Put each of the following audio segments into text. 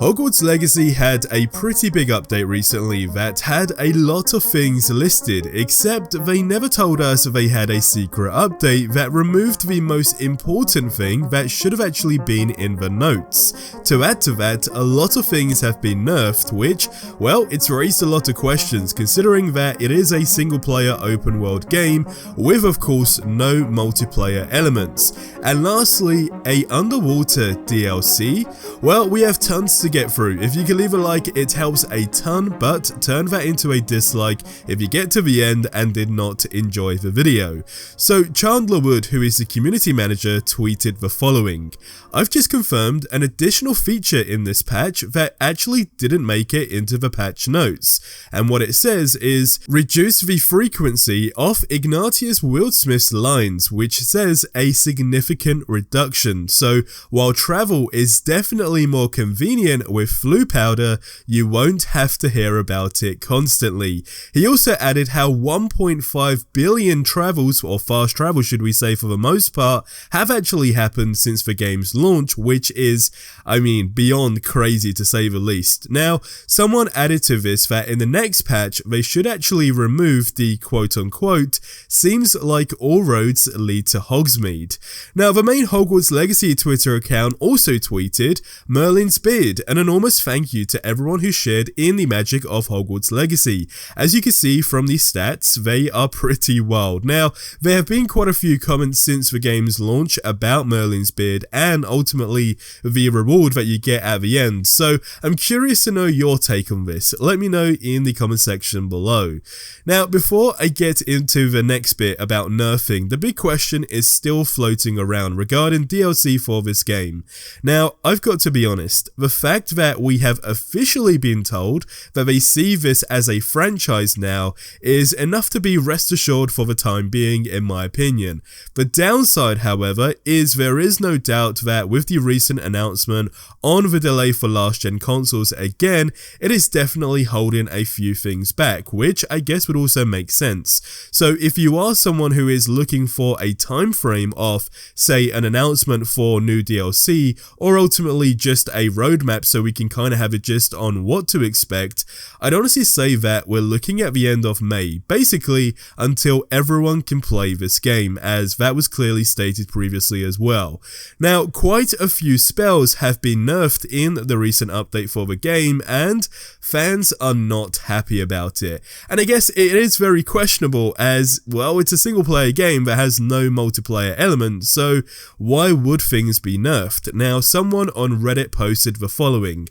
Hogwarts Legacy had a pretty big update recently that had a lot of things listed, except they never told us they had a secret update that removed the most important thing that should have actually been in the notes. To add to that, a lot of things have been nerfed, which, well, it's raised a lot of questions considering that it is a single player open world game with, of course, no multiplayer elements. And lastly, a underwater DLC? Well, we have tons to get through. If you can leave a like, it helps a ton, but turn that into a dislike if you get to the end and did not enjoy the video. So Chandler Wood, who is the community manager, tweeted the following: "I've just confirmed an additional feature in this patch that actually didn't make it into the patch notes, and what it says is reduce the frequency of Ignatius Wildsmith's lines, which says a significant reduction. So while travel is definitely more convenient with flu powder, you won't have to hear about it constantly." He also added how 1.5 billion travels, or fast travel should we say for the most part, have actually happened since the game's launch, which is, I mean, beyond crazy to say the least. Now, someone added to this that in the next patch, they should actually remove the quote-unquote, "seems like all roads lead to Hogsmeade." Now, the main Hogwarts Legacy Twitter account also tweeted, "Merlin's beard, an enormous thank you to everyone who shared in the magic of Hogwarts Legacy. As you can see from the stats, they are pretty wild." Now, there have been quite a few comments since the game's launch about Merlin's beard and ultimately the reward that you get at the end, so I'm curious to know your take on this. Let me know in the comment section below. Now, before I get into the next bit about nerfing, the big question is still floating around regarding DLC for this game. Now, I've got to be honest, the fact that we have officially been told that they see this as a franchise now is enough to be rest assured for the time being, in my opinion. The downside, however, is there is no doubt that with the recent announcement on the delay for last gen consoles again, it is definitely holding a few things back, which I guess would also make sense. So if you are someone who is looking for a time frame of, say, an announcement for new DLC, or ultimately just a roadmap so we can kind of have a gist on what to expect, I'd honestly say that we're looking at the end of May, basically until everyone can play this game, as that was clearly stated previously as well. Now, quite a few spells have been nerfed in the recent update for the game, and fans are not happy about it. And I guess it is very questionable as, well, it's a single player game that has no multiplayer element, so why would things be nerfed? Now, someone on Reddit posted the following: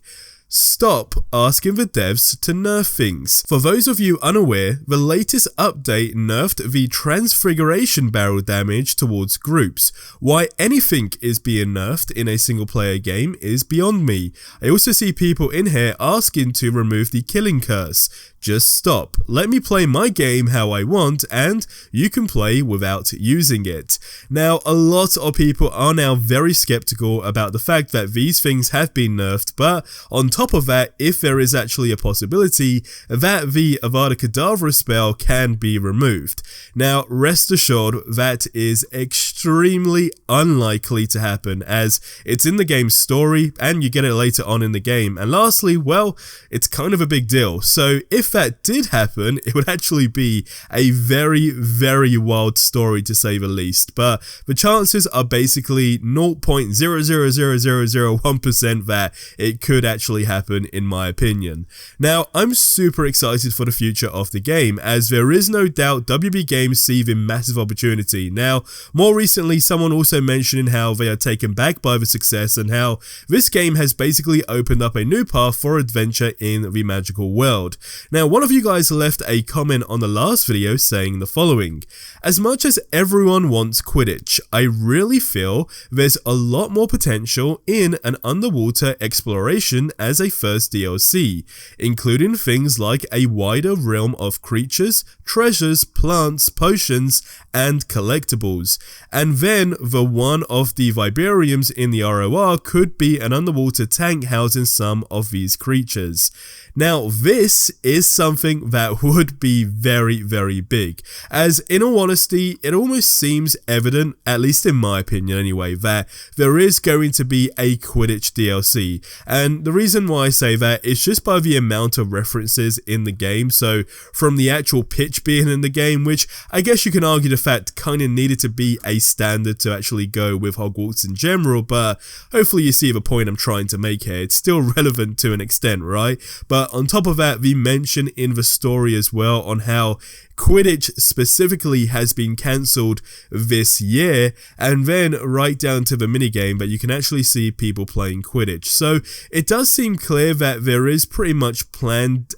"Stop asking the devs to nerf things. For those of you unaware, the latest update nerfed the transfiguration barrel damage towards groups. Why anything is being nerfed in a single player game is beyond me. I also see people in here asking to remove the killing curse. Just stop. Let me play my game how I want, and you can play without using it." Now, a lot of people are now very skeptical about the fact that these things have been nerfed, but on top of that, if there is actually a possibility that the Avada Kedavra spell can be removed. Now, rest assured, that is extremely unlikely to happen, as it's in the game's story, and you get it later on in the game. And lastly, well, it's kind of a big deal. So if that did happen, it would actually be a very, very wild story to say the least, but the chances are basically 0.0000001% that it could actually happen, in my opinion. Now, I'm super excited for the future of the game, as there is no doubt WB Games see the massive opportunity. Now, more recently, someone also mentioning how they are taken back by the success and how this game has basically opened up a new path for adventure in the magical world. Now, one of you guys left a comment on the last video saying the following: "As much as everyone wants Quidditch, I really feel there's a lot more potential in an underwater exploration as a first DLC, including things like a wider realm of creatures, treasures, plants, potions, and collectibles. And then the one of the vibariums in the ROR could be an underwater tank housing some of these creatures." Now, this is something that would be very, very big, as in all honesty, it almost seems evident, at least in my opinion anyway, that there is going to be a Quidditch DLC, and the reason reason why I say that is just by the amount of references in the game. So from the actual pitch being in the game, which I guess you can argue the fact kind of needed to be a standard to actually go with Hogwarts in general, but hopefully you see the point I'm trying to make here. It's still relevant to an extent, right? But on top of that, the mention in the story as well on how Quidditch specifically has been cancelled this year, and then right down to the minigame that you can actually see people playing Quidditch. So it does seem clear that there is pretty much planned,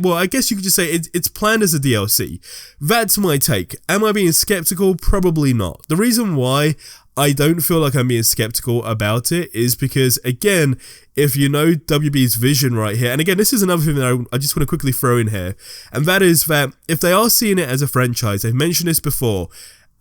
well, I guess you could just say it's planned as a DLC. That's my take. Am I being skeptical? Probably not. The reason why I don't feel like I'm being skeptical about it is because, again, if you know WB's vision right here, and again, this is another thing that I just want to quickly throw in here, and that is that if they are seeing it as a franchise, they've mentioned this before,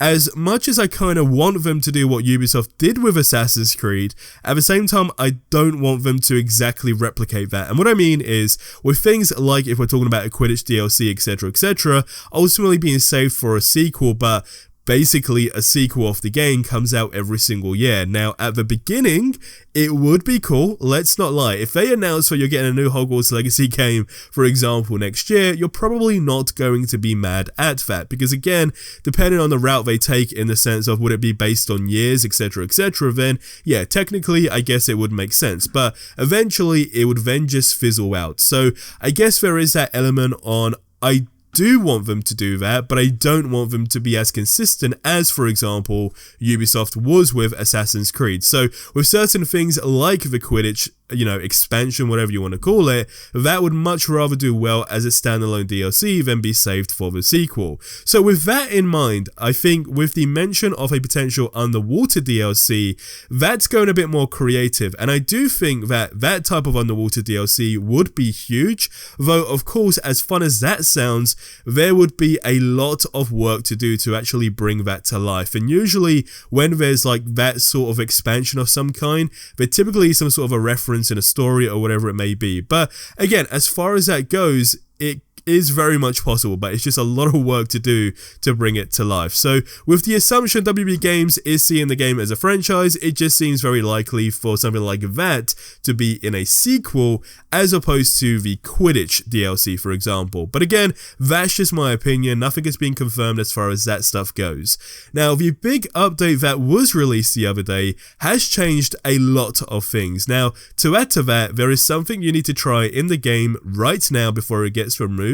as much as I kind of want them to do what Ubisoft did with Assassin's Creed, at the same time, I don't want them to exactly replicate that. And what I mean is, with things like, if we're talking about a Quidditch DLC, etc., ultimately being saved for a sequel, but basically a sequel of the game comes out every single year. Now, at the beginning, it would be cool, let's not lie. If they announce that you're getting a new Hogwarts Legacy game, for example, next year, you're probably not going to be mad at that, because again, depending on the route they take in the sense of would it be based on years, etc., then yeah, technically, I guess it would make sense, but eventually, it would then just fizzle out. So, I guess there is that element on, I do want them to do that, but I don't want them to be as consistent as, for example, Ubisoft was with Assassin's Creed. So with certain things like the Quidditch, expansion, whatever you want to call it, that would much rather do well as a standalone DLC than be saved for the sequel. So with that in mind, I think with the mention of a potential underwater DLC, that's going a bit more creative, and I do think that that type of underwater DLC would be huge, though of course, as fun as that sounds, there would be a lot of work to do to actually bring that to life. And usually when there's like that sort of expansion of some kind, there typically is some sort of a reference in a story or whatever it may be. But again, as far as that goes, it is very much possible, but it's just a lot of work to do to bring it to life. So with the assumption WB Games is seeing the game as a franchise, it just seems very likely for something like that to be in a sequel as opposed to the Quidditch DLC, for example. But again, that's just my opinion. Nothing has been confirmed as far as that stuff goes. Now, the big update that was released the other day has changed a lot of things. Now, to add to that, there is something you need to try in the game right now before it gets removed.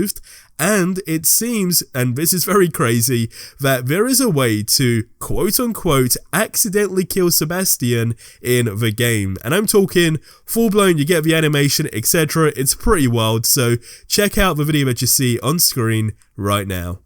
And it seems, and this is very crazy, that there is a way to quote-unquote accidentally kill Sebastian in the game. And I'm talking full-blown, you get the animation, etc. It's pretty wild, so check out the video that you see on screen right now.